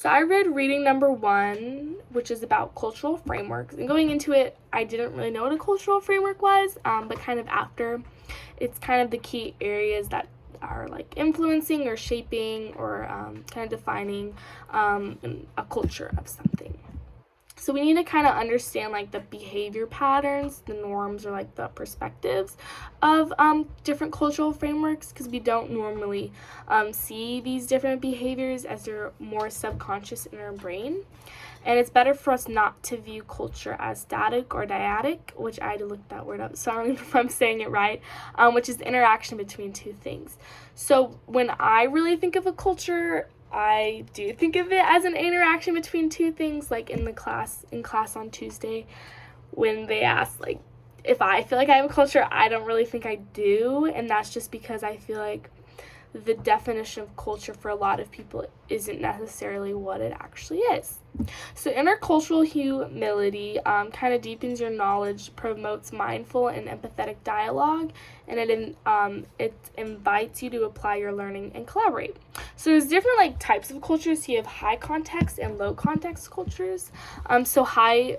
So I read reading number 1, which is about cultural frameworks. And going into it, I didn't really know what a cultural framework was, but kind of after, it's kind of the key areas that are like influencing or shaping or kind of defining a culture of something. So we need to kind of understand like the behavior patterns, the norms, or like the perspectives of different cultural frameworks, because we don't normally see these different behaviors as they're more subconscious in our brain. And it's better for us not to view culture as static or dyadic, which I had to look that word up, so I don't even know if I'm saying it right, which is the interaction between two things. So when I really think of a culture, I do think of it as an interaction between two things, like in class on Tuesday, when they asked, like, if I feel like I have a culture. I don't really think I do, and that's just because I feel like the definition of culture for a lot of people isn't necessarily what it actually is. So intercultural humility kind of deepens your knowledge, promotes mindful and empathetic dialogue, and it invites you to apply your learning and collaborate. So there's different like types of cultures. You have high context and low context cultures. So high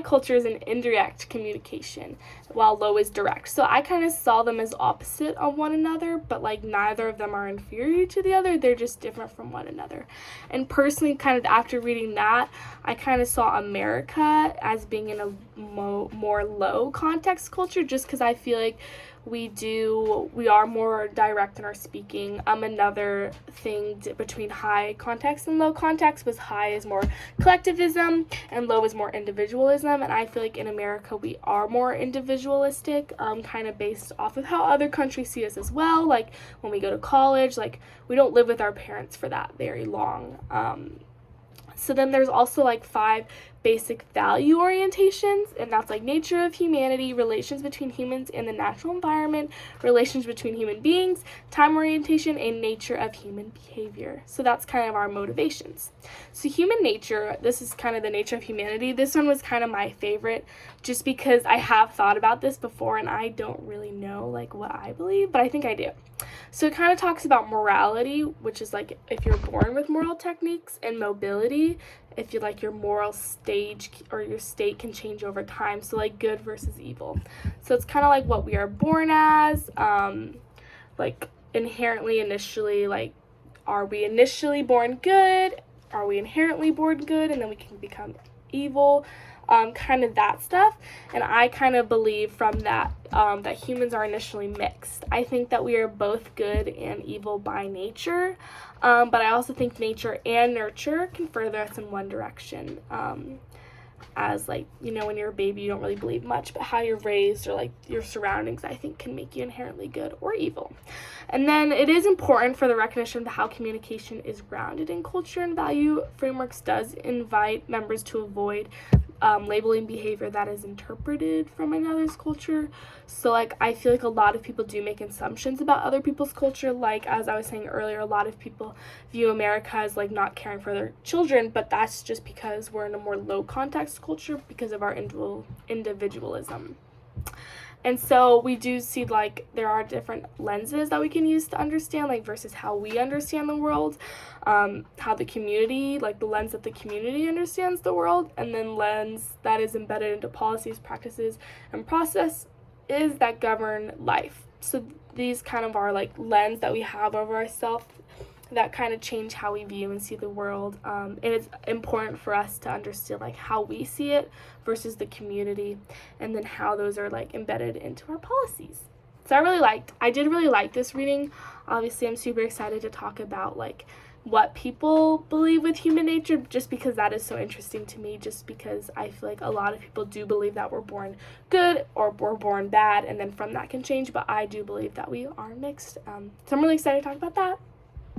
culture is an indirect communication, while low is direct. So I kind of saw them as opposite of one another, but like neither of them are inferior to the other. They're just different from one another. And personally, kind of after reading that, I kind of saw America as being in a more low context culture, just because I feel like we are more direct in our speaking. Another thing between high context and low context was high is more collectivism and low is more individualism, and I feel like in America we are more individualistic, kind of based off of how other countries see us as well. Like when we go to college, like we don't live with our parents for that very long. So then there's also like 5 basic value orientations, and that's like nature of humanity, relations between humans and the natural environment, relations between human beings, time orientation, and nature of human behavior. So that's kind of our motivations. So human nature, this is kind of the nature of humanity. This one was kind of my favorite just because I have thought about this before and I don't really know like what I believe, but I think I do. So it kind of talks about morality, which is like if you're born with moral techniques, and mobility, if you like your moral stage or your state can change over time. So like good versus evil. So it's kind of like what we are born as, like inherently, initially, like are we initially born good? Are we inherently born good and then we can become evil? Kind of that stuff. And I kind of believe from that that humans are initially mixed. I think that we are both good and evil by nature, but I also think nature and nurture can further us in one direction. As like, you know, when you're a baby you don't really believe much, but how you're raised or like your surroundings I think can make you inherently good or evil. And then it is important for the recognition of how communication is grounded in culture and value frameworks does invite members to avoid labeling behavior that is interpreted from another's culture. So like I feel like a lot of people do make assumptions about other people's culture, like as I was saying earlier, a lot of people view America as like not caring for their children, but that's just because we're in a more low context culture because of our individualism. And so we do see like there are different lenses that we can use to understand, like versus how we understand the world, how the community, like the lens that the community understands the world, and then lens that is embedded into policies, practices, and processes that govern life. So these kind of are like lens that we have over ourselves that kind of change how we view and see the world, and it's important for us to understand like how we see it versus the community, and then how those are like embedded into our policies. So I did really like this reading. Obviously I'm super excited to talk about like what people believe with human nature, just because that is so interesting to me, just because I feel like a lot of people do believe that we're born good or we're born bad, and then from that can change, but I do believe that we are mixed. So I'm really excited to talk about that.